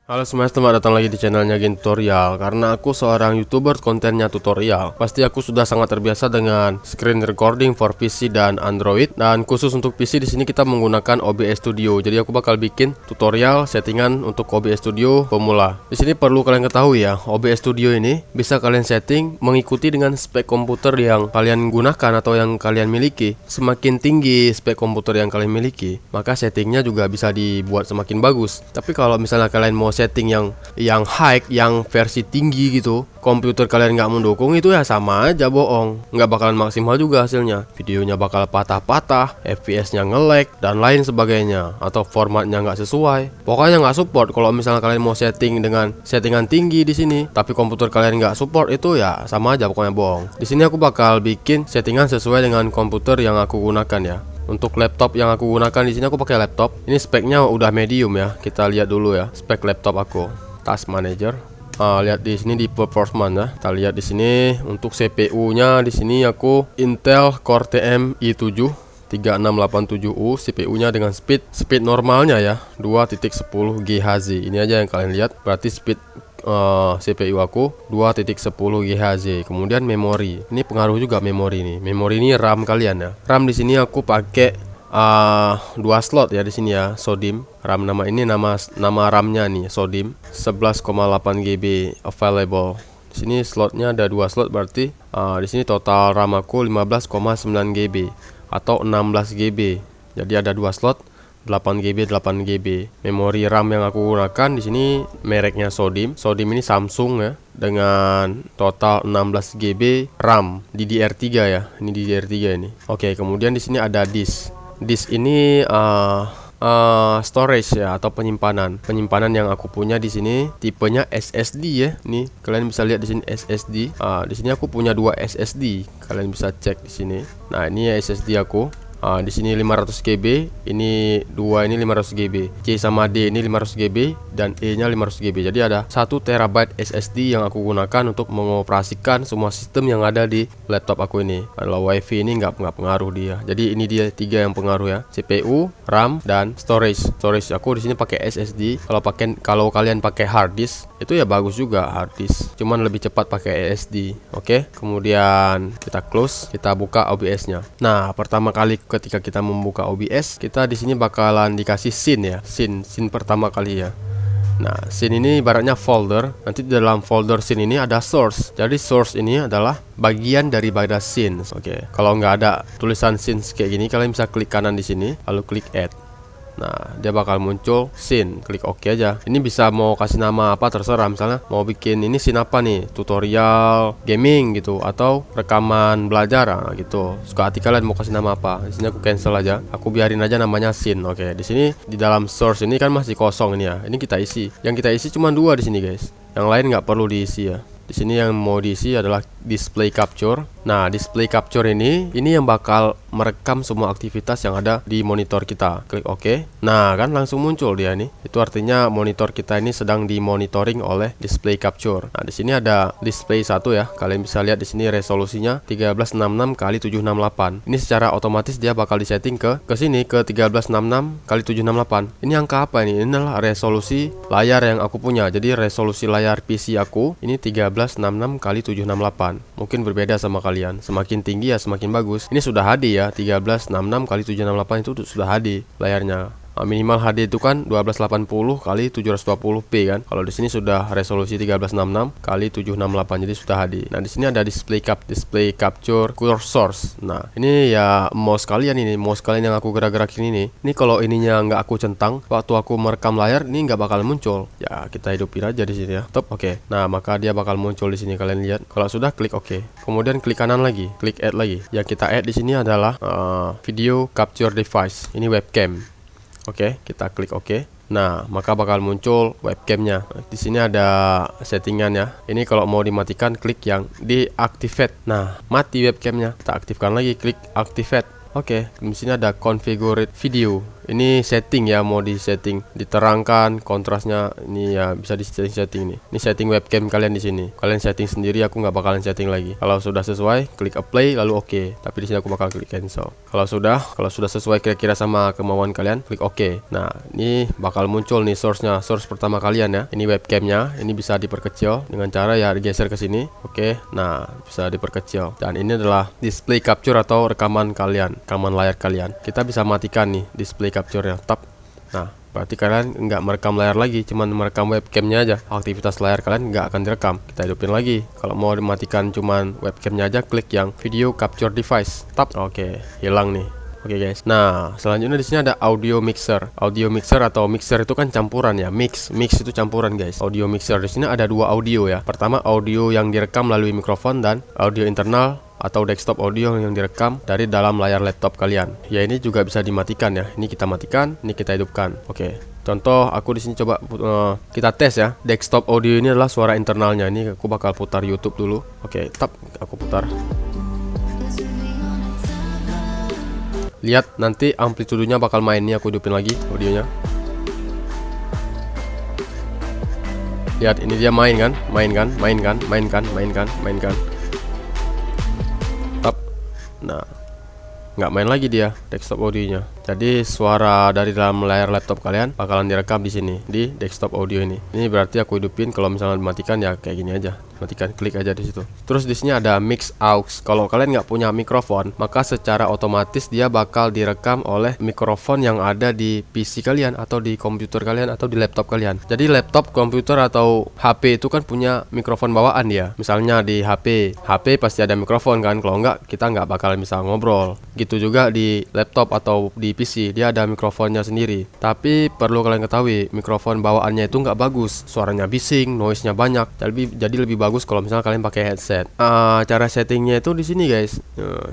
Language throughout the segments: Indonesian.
Halo semuanya, selamat datang lagi di channelnya Gen Tutorial. Karena aku seorang YouTuber kontennya tutorial, pasti aku sudah sangat terbiasa dengan screen recording for PC dan Android. Dan khusus untuk PC di sini kita menggunakan OBS Studio. Jadi aku bakal bikin tutorial settingan untuk OBS Studio pemula. Di sini perlu kalian ketahui ya, OBS Studio ini bisa kalian setting mengikuti dengan spek komputer yang kalian gunakan atau yang kalian miliki. Semakin tinggi spek komputer yang kalian miliki, maka settingnya juga bisa dibuat semakin bagus. Tapi kalau misalnya kalian mau setting yang high, yang versi tinggi gitu, komputer kalian nggak mendukung, itu ya sama aja bohong, nggak bakalan maksimal juga hasilnya. Videonya bakal patah-patah, FPS-nya nge-lag dan lain sebagainya, atau formatnya nggak sesuai. Pokoknya nggak support. Kalau misalnya kalian mau setting dengan settingan tinggi di sini, tapi komputer kalian nggak support, itu ya sama aja pokoknya bohong. Di sini aku bakal bikin settingan sesuai dengan komputer yang aku gunakan ya. Untuk laptop yang aku gunakan di sini aku pakai laptop. Ini speknya udah medium ya. Kita lihat dulu ya spek laptop aku. Task Manager. Lihat di sini di performance ya. Kita lihat di sini untuk CPU-nya di sini aku Intel Core TM i7 3687U, CPU-nya dengan speed normalnya ya 2.10 GHz. Ini aja yang kalian lihat. Berarti speed CPU aku 2.10 GHz. Kemudian memori. Ini pengaruh juga memori nih. Memori ini RAM kalian ya. RAM di sini aku pakai 2 slot ya di sini ya, SODIMM. RAM nama ini nama RAM-nya nih SODIMM 11,8 GB available. Di sini slotnya ada 2 slot, berarti di sini total RAM aku 15,9 GB atau 16 GB. Jadi ada 2 slot 8 GB 8 GB. Memori RAM yang aku gunakan di sini mereknya SODIMM. SODIMM ini Samsung ya, dengan total 16 GB RAM DDR3 ya. Ini DDR3 ini. Oke, kemudian di sini ada disk. Disk ini storage ya, atau penyimpanan. Penyimpanan yang aku punya di sini tipenya SSD ya. Nih, kalian bisa lihat di sini SSD. Di sini aku punya 2 SSD. Kalian bisa cek di sini. Nah, ini ya SSD aku. Di sini 500 GB, ini 2 ini 500 GB, C sama D ini 500 GB dan E nya 500 GB. Jadi ada 1 TB SSD yang aku gunakan untuk mengoperasikan semua sistem yang ada di laptop aku ini. Kalau WiFi ini nggak pengaruh dia. Jadi ini dia 3 yang pengaruh ya, CPU, RAM dan storage. Storage aku di sini pakai SSD. Kalau kalian pakai hard disk itu ya bagus juga hard disk, cuman lebih cepat pakai SSD. Oke, kemudian kita close, kita buka OBS-nya. Nah, pertama kali ketika kita membuka OBS, kita di sini bakalan dikasih scene ya, scene pertama kali ya. Nah, scene ini ibaratnya folder. Nanti di dalam folder scene ini ada source. Jadi source ini adalah bagian daripada scene. Oke, kalau nggak ada tulisan scene kayak gini, kalian bisa klik kanan di sini, lalu klik add. Nah, dia bakal muncul scene, klik OK aja. Ini bisa mau kasih nama apa terserah, misalnya mau bikin ini scene apa nih, tutorial gaming gitu atau rekaman belajar gitu. Suka hati kalian mau kasih nama apa. Di sini aku cancel aja. Aku biarin aja namanya scene. Oke, di sini di dalam source ini kan masih kosong ini ya. Ini kita isi. Yang kita isi cuma 2 di sini, guys. Yang lain nggak perlu diisi ya. Di sini yang mau diisi adalah display capture. Nah, display capture ini yang bakal merekam semua aktivitas yang ada di monitor kita. Klik OK. Nah, kan langsung muncul dia nih. Itu artinya monitor kita ini sedang dimonitoring oleh display capture. Nah, di sini ada display 1 ya. Kalian bisa lihat di sini resolusinya 1366 x 768. Ini secara otomatis dia bakal disetting ke sini ke 1366 x 768. Ini angka apa ini? Ini adalah resolusi layar yang aku punya. Jadi resolusi layar PC aku ini 1366 x 768. Mungkin berbeda sama kalian. Semakin tinggi ya semakin bagus. Ini sudah HD ya, 1366 x 768 itu sudah HD layarnya. Minimal HD itu kan 1280 x 720p kan. Kalau di sini sudah resolusi 1366 x 768, jadi sudah HD. Nah, di sini ada display capture source. Nah, ini ya mouse kalian ini, mouse kalian yang aku gerak-gerakin ini. Ini kalau ininya nggak aku centang, waktu aku merekam layar ini nggak bakal muncul. Ya, kita hidupin aja di sini ya. Top, oke. Nah, maka dia bakal muncul di sini, kalian lihat. Kalau sudah klik OK. Kemudian klik kanan lagi, klik add lagi. Yang kita add di sini adalah video capture device. Ini webcam. Oke, kita klik OK. Nah, maka bakal muncul webcamnya. Di sini ada settingan ya. Ini kalau mau dimatikan, klik yang deactivate. Nah, mati webcamnya. Kita aktifkan lagi, klik activate. Oke, di sini ada configure video. Ini setting ya, mau di setting, diterangkan kontrasnya ini ya, bisa di setting nih. Ini setting webcam kalian di sini. Kalian setting sendiri, aku nggak bakalan setting lagi. Kalau sudah sesuai, klik apply lalu oke. Tapi di sini aku bakal klik cancel. Kalau sudah sesuai kira-kira sama kemauan kalian, klik oke. Nah, ini bakal muncul nih source-nya, source pertama kalian ya. Ini webcamnya, ini bisa diperkecil dengan cara ya digeser ke sini. Oke. Nah, bisa diperkecil. Dan ini adalah display capture atau rekaman kalian, rekaman layar kalian. Kita bisa matikan nih display capture-nya. Tap. Nah, berarti kalian nggak merekam layar lagi, cuman merekam webcamnya aja. Aktivitas layar kalian nggak akan direkam. Kita hidupin lagi. Kalau mau dimatikan cuman webcamnya aja, klik yang video capture device. Tap. Oke, hilang nih. Oke guys. Nah, selanjutnya di sini ada audio mixer. Audio mixer atau mixer itu kan campuran ya. Mix itu campuran guys. Audio mixer di sini ada dua audio ya. Pertama audio yang direkam melalui mikrofon dan audio internal atau desktop audio yang direkam dari dalam layar laptop kalian. Ya ini juga bisa dimatikan ya. Ini kita matikan, ini kita hidupkan. Oke. Contoh aku di sini coba kita tes ya. Desktop audio ini adalah suara internalnya. Ini aku bakal putar YouTube dulu. Oke, tap, aku putar. Lihat nanti amplitudonya bakal main. Nih aku hidupin lagi audionya. Lihat ini dia main kan? Mainkan. Tap. Nah, nggak main lagi dia desktop audionya. Jadi suara dari dalam layar laptop kalian bakalan direkam di sini di desktop audio ini. Ini berarti aku hidupin. Kalau misalnya dimatikan ya kayak gini aja. Matikan, klik aja di situ. Terus di sini ada mix aux. Kalau kalian nggak punya mikrofon, maka secara otomatis dia bakal direkam oleh mikrofon yang ada di PC kalian atau di komputer kalian atau di laptop kalian. Jadi laptop, komputer atau HP itu kan punya mikrofon bawaan ya. Misalnya di HP pasti ada mikrofon kan. Kalau nggak, kita nggak bakalan bisa ngobrol. Gitu juga di laptop atau di PC, dia ada mikrofonnya sendiri. Tapi perlu kalian ketahui, mikrofon bawaannya itu nggak bagus. Suaranya bising, noise-nya banyak. Jadi lebih bagus kalau misalnya kalian pakai headset. Cara settingnya itu di sini guys.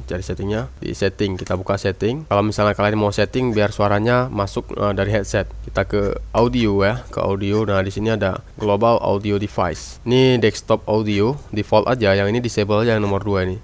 Cari settingnya di setting, kita buka setting. Kalau misalnya kalian mau setting biar suaranya masuk dari headset, kita ke audio ya, ke audio. Nah di sini ada global audio device. Ini desktop audio default aja, yang ini disable aja, yang nomor 2 ini.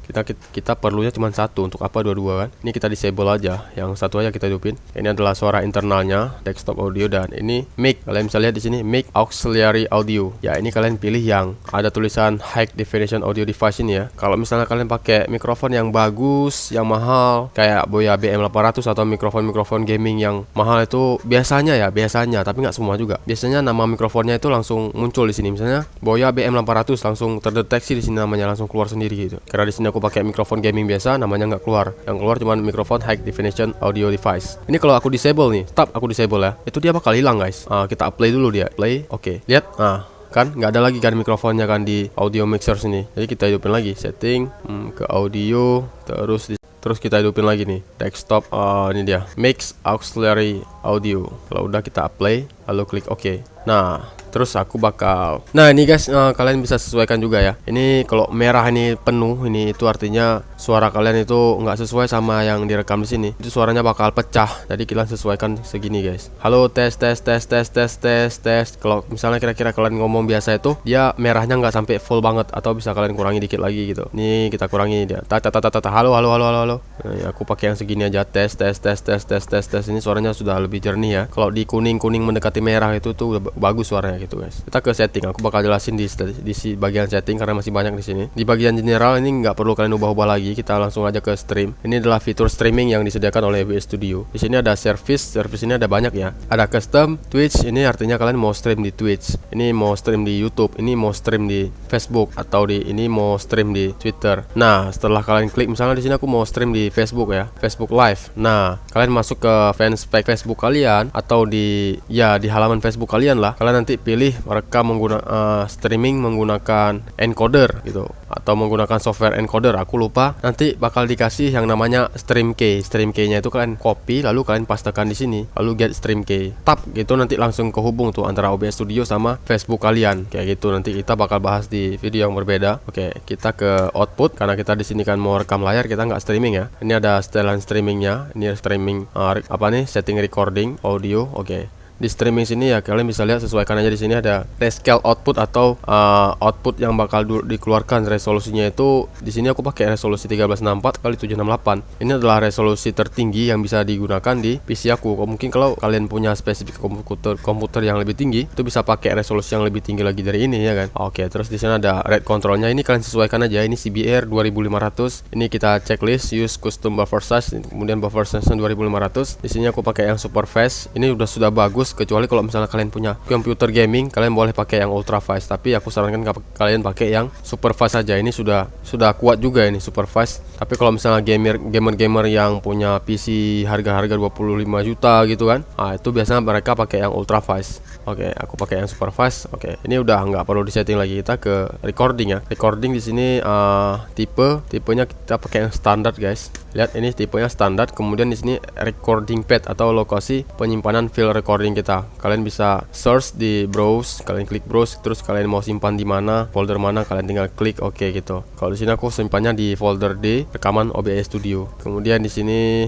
Kita perlunya cuma satu, untuk apa dua-dua kan? Ini kita disable aja, yang satu aja kita hidupin. Ini adalah suara internalnya desktop audio, dan ini mic. Kalian bisa lihat di sini mic auxiliary audio. Ya ini kalian pilih yang ada tulisan high definition audio device ini ya. Kalau misalnya kalian pakai mikrofon yang bagus, yang mahal kayak Boya BM800 atau mikrofon gaming yang mahal itu biasanya, tapi nggak semua juga. Biasanya nama mikrofonnya itu langsung muncul di sini. Misalnya Boya BM800 langsung terdeteksi di sini namanya, langsung keluar sendiri gitu. Karena di sini aku pakai mikrofon gaming biasa, namanya nggak keluar. Yang keluar cuma mikrofon high definition audio device. Ini kalau aku disable nih, tap aku disable ya, itu dia bakal hilang guys. Kita apply dulu dia, play, oke. Lihat, kan nggak ada lagi kan mikrofonnya kan di audio mixer sini. Jadi kita hidupin lagi setting, ke audio, terus kita hidupin lagi nih desktop. Ini dia mix auxiliary audio. Kalau udah kita apply lalu klik OK. Nah terus aku bakal, nah ini guys, kalian bisa sesuaikan juga ya. Ini kalau merah ini penuh, ini itu artinya suara kalian itu nggak sesuai sama yang direkam di sini. Itu suaranya bakal pecah. Jadi kalian sesuaikan segini guys. Halo tes. Kalau misalnya kira-kira kalian ngomong biasa itu dia merahnya nggak sampai full banget, atau bisa kalian kurangi dikit lagi gitu. Nih kita kurangi dia. Halo. Nah, ya, aku pakai yang segini aja. Tes. Ini suaranya sudah lebih jernih ya. Kalau di kuning mendekati merah itu tuh udah bagus suaranya gitu guys. Kita ke setting. Aku bakal jelasin di bagian setting karena masih banyak di sini. Di bagian general ini nggak perlu kalian ubah-ubah lagi. Kita langsung aja ke stream. Ini adalah fitur streaming yang disediakan oleh OBS Studio. Di sini ada service ini ada banyak ya. Ada custom Twitch, ini artinya kalian mau stream di Twitch. Ini mau stream di YouTube. Ini mau stream di Facebook, atau ini mau stream di Twitter. Nah setelah kalian klik, misalnya di sini aku mau stream di Facebook ya, Facebook Live. Nah kalian masuk ke fanspage Facebook kalian atau di halaman Facebook kalian lah. Kalian nanti pilih rekam streaming menggunakan encoder gitu, atau menggunakan software encoder. Aku lupa. Nanti bakal dikasih yang namanya stream key. Stream key-nya itu kalian copy lalu kalian pastekan di sini, lalu get stream key. Tap gitu, nanti langsung kehubung tuh antara OBS Studio sama Facebook kalian. Kayak gitu. Nanti kita bakal bahas di video yang berbeda. Oke, kita ke output karena kita di sini kan mau rekam layar, kita nggak streaming ya. Ini ada setelan streamingnya. Ini streaming setting recording audio. Oke. di streaming sini ya kalian bisa lihat, sesuaikan aja. Di sini ada rescale output atau output yang bakal dikeluarkan. Resolusinya itu di sini aku pakai resolusi 1364 x 768. Ini adalah resolusi tertinggi yang bisa digunakan di PC aku. Mungkin kalau kalian punya spesifik komputer yang lebih tinggi, itu bisa pakai resolusi yang lebih tinggi lagi dari ini ya kan. Oke, terus di sana ada red controlnya. Ini kalian sesuaikan aja. Ini CBR 2500. Ini kita checklist use custom buffer size, kemudian buffer size 2500. Di sini aku pakai yang super fast. Ini sudah bagus, kecuali kalau misalnya kalian punya komputer gaming, kalian boleh pakai yang ultra fast, tapi aku sarankan kalian pakai yang super fast saja. Ini sudah kuat juga ini super fast. Tapi kalau misalnya gamer yang punya PC harga-harga 25 juta gitu kan, itu biasanya mereka pakai yang ultra fast. Oke, aku pakai yang super fast. Oke, ini udah nggak perlu disetting lagi. Kita ke recording ya. Recording di sini tipenya kita pakai yang standar guys. Lihat, ini tipenya standar. Kemudian di sini recording pad atau lokasi penyimpanan file recording kita. Kalian bisa search di browse, kalian klik browse, terus kalian mau simpan di mana, folder mana, kalian tinggal klik oke gitu. Kalau di sini aku simpannya di folder D, rekaman OBS Studio. Kemudian di sini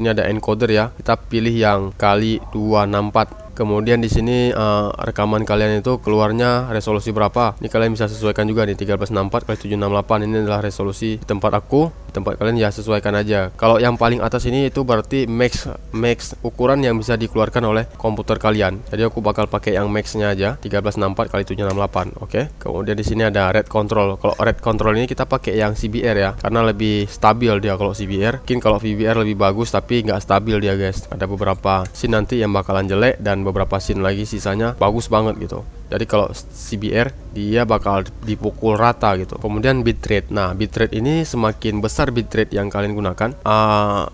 ada encoder ya. Kita pilih yang kali 264. Kemudian di sini rekaman kalian itu keluarnya resolusi berapa. Ini kalian bisa sesuaikan juga nih, 1364 x 768. Ini adalah resolusi di tempat aku. Di tempat kalian ya sesuaikan aja. Kalau yang paling atas ini itu berarti max ukuran yang bisa dikeluarkan oleh komputer kalian. Jadi aku bakal pakai yang max-nya aja, 1364 x 768. Oke. Kemudian di sini ada red control. Kalau red control ini kita pakai yang CBR ya, karena lebih stabil dia kalau CBR. Mungkin kalau VBR lebih bagus tapi nggak stabil dia guys. Ada beberapa scene nanti yang bakalan jelek dan beberapa scene lagi sisanya bagus banget gitu. Jadi kalau CBR dia bakal dipukul rata gitu. Kemudian bitrate. Nah, bitrate ini semakin besar bitrate yang kalian gunakan,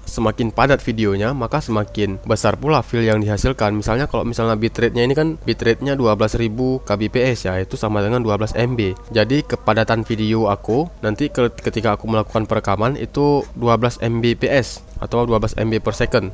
semakin padat videonya, maka semakin besar pula file yang dihasilkan. Misalnya kalau bitrate-nya ini kan bitrate-nya 12.000 kbps ya, itu sama dengan 12 MB. Jadi kepadatan video aku nanti ketika aku melakukan perekaman itu 12 Mbps atau 12 MB per second.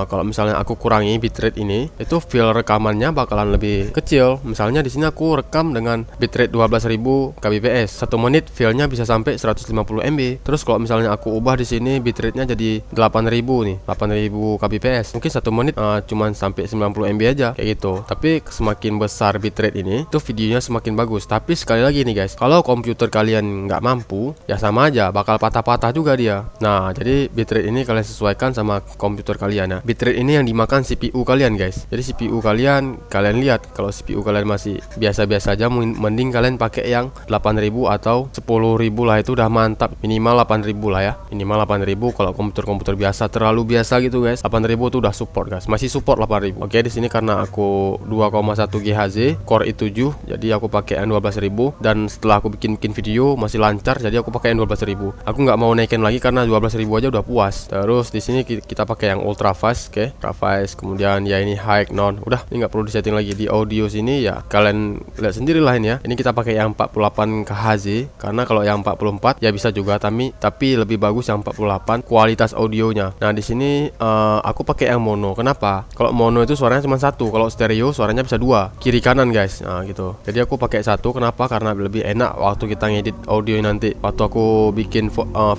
Kalau misalnya aku kurangi bitrate ini, itu file rekamannya bakalan lebih kecil. Misalnya di sini aku rekam dengan bitrate 12.000 kbps. 1 menit filenya bisa sampai 150 MB. Terus kalau misalnya aku ubah di sini bitrate-nya jadi 8.000 nih, 8.000 kbps. Mungkin 1 menit cuman sampai 90 MB aja kayak gitu. Tapi semakin besar bitrate ini, itu videonya semakin bagus. Tapi sekali lagi nih guys, kalau komputer kalian nggak mampu, ya sama aja, bakal patah-patah juga dia. Nah, jadi bitrate ini kalian sesuaikan sama komputer kalian ya. Bitrate ini yang dimakan CPU kalian guys. Jadi CPU kalian lihat, kalau CPU kalian masih biasa-biasa aja, mending kalian pakai yang 8.000 atau 10.000 lah, itu udah mantap. Minimal 8.000 lah ya, minimal 8.000. Kalau komputer biasa terlalu biasa gitu guys, 8.000 itu udah support guys, masih support 8.000. Oke, di sini karena aku 2,1 GHz Core i7, jadi aku pakai yang 12.000. Dan setelah aku bikin video masih lancar, jadi aku pakai yang 12.000. Aku nggak mau naikin lagi karena 12.000 aja udah puas. Terus di sini kita pakai yang ultra fast, oke, ultra fast. Kemudian ya ini high, non, udah, ini nggak perlu disetting lagi. Di audio sini ya kalian lihat sendiri lah ini ya. Ini kita pakai yang 48 KHZ karena kalau yang 44 ya bisa juga, tapi lebih bagus yang 48 kualitas audionya. Nah, di sini aku pakai yang mono. Kenapa? Kalau mono itu suaranya cuma satu, kalau stereo suaranya bisa dua, kiri kanan guys. Nah, gitu. Jadi aku pakai satu. Kenapa? Karena lebih enak waktu kita ngedit audio nanti. Waktu aku bikin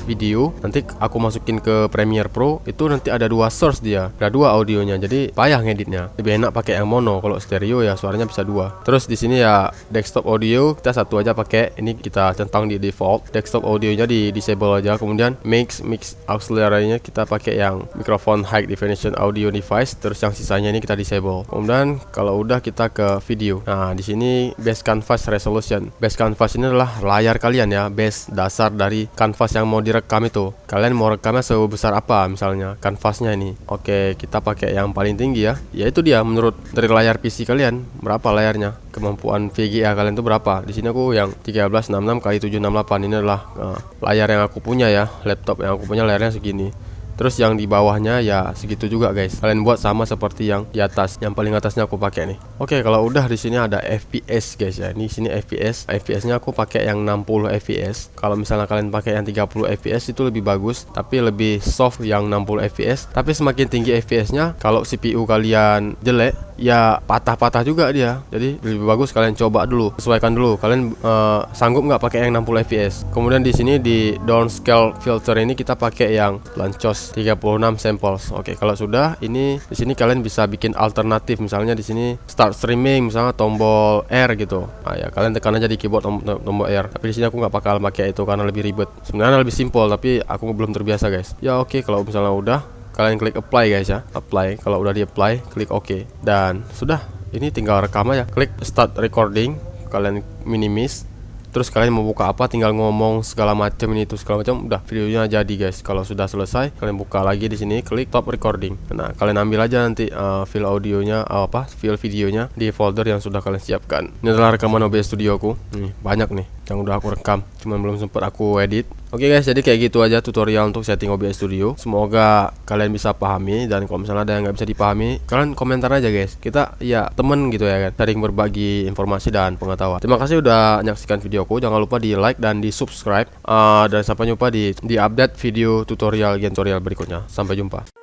video, nanti aku masukin ke Premiere Pro, itu nanti ada 2 source dia, ada 2 audionya. Jadi payah ngeditnya. Lebih enak pakai yang mono. Kalau stereo ya suaranya bisa 2. Terus di sini ya desktop audio kita satu aja pakai. Ini kita centang di default. Desktop audionya di disable aja. Kemudian mix auxiliary-nya kita pakai yang microphone high definition audio device. Terus yang sisanya ini kita disable. Kemudian kalau udah kita ke video. Nah, di sini base canvas resolution. Base canvas ini adalah layar kalian ya, base dasar dari canvas yang mau direkam itu. Kalian mau rekamnya sebesar apa misalnya canvasnya ini. Oke, kita pakai yang paling tinggi ya. Yaitu dia menurut dari layar PC kalian berapa layarnya, kemampuan VGA kalian itu berapa. Di sini aku yang 1366 x 768. Ini adalah layar yang aku punya ya, laptop yang aku punya layarnya segini. Terus yang di bawahnya ya segitu juga guys. Kalian buat sama seperti yang di atas. Yang paling atasnya aku pakai nih. Oke, kalau udah di sini ada FPS guys ya. Ini sini FPS. FPS-nya aku pakai yang 60 FPS. Kalau misalnya kalian pakai yang 30 FPS itu lebih bagus, tapi lebih soft yang 60 FPS. Tapi semakin tinggi FPS-nya, kalau CPU kalian jelek, ya patah-patah juga dia. Jadi lebih bagus kalian coba dulu, sesuaikan dulu kalian sanggup nggak pakai yang 60 fps. Kemudian di sini di downscale filter ini kita pakai yang Blancos 36 samples. Oke, kalau sudah ini di sini kalian bisa bikin alternatif, misalnya di sini start streaming, misalnya tombol R gitu. Nah, ya kalian tekan aja di keyboard tombol R. Tapi di sini aku nggak bakal pakai itu karena lebih ribet. Sebenarnya lebih simpel tapi aku belum terbiasa guys. Ya oke, kalau misalnya udah kalian klik apply guys ya, apply. Kalau udah di apply klik OK dan sudah. Ini tinggal rekam aja, klik start recording, kalian minimis, terus kalian mau buka apa tinggal ngomong segala macam ini itu segala macam, udah videonya jadi guys. Kalau sudah selesai kalian buka lagi di sini, klik stop recording. Nah kalian ambil aja nanti file audionya file videonya di folder yang sudah kalian siapkan. Ini adalah rekaman OBS Studio aku. Nih banyak nih yang udah aku rekam, cuman belum sempat aku edit. Oke guys, jadi kayak gitu aja tutorial untuk setting OBS Studio. Semoga kalian bisa pahami, dan kalau misalnya ada yang nggak bisa dipahami, kalian komentar aja guys. Kita ya temen gitu ya kan, sering berbagi informasi dan pengetahuan. Terima kasih udah menyaksikan videoku. Jangan lupa di like dan di subscribe. Dan sampai jumpa di update video tutorial berikutnya. Sampai jumpa.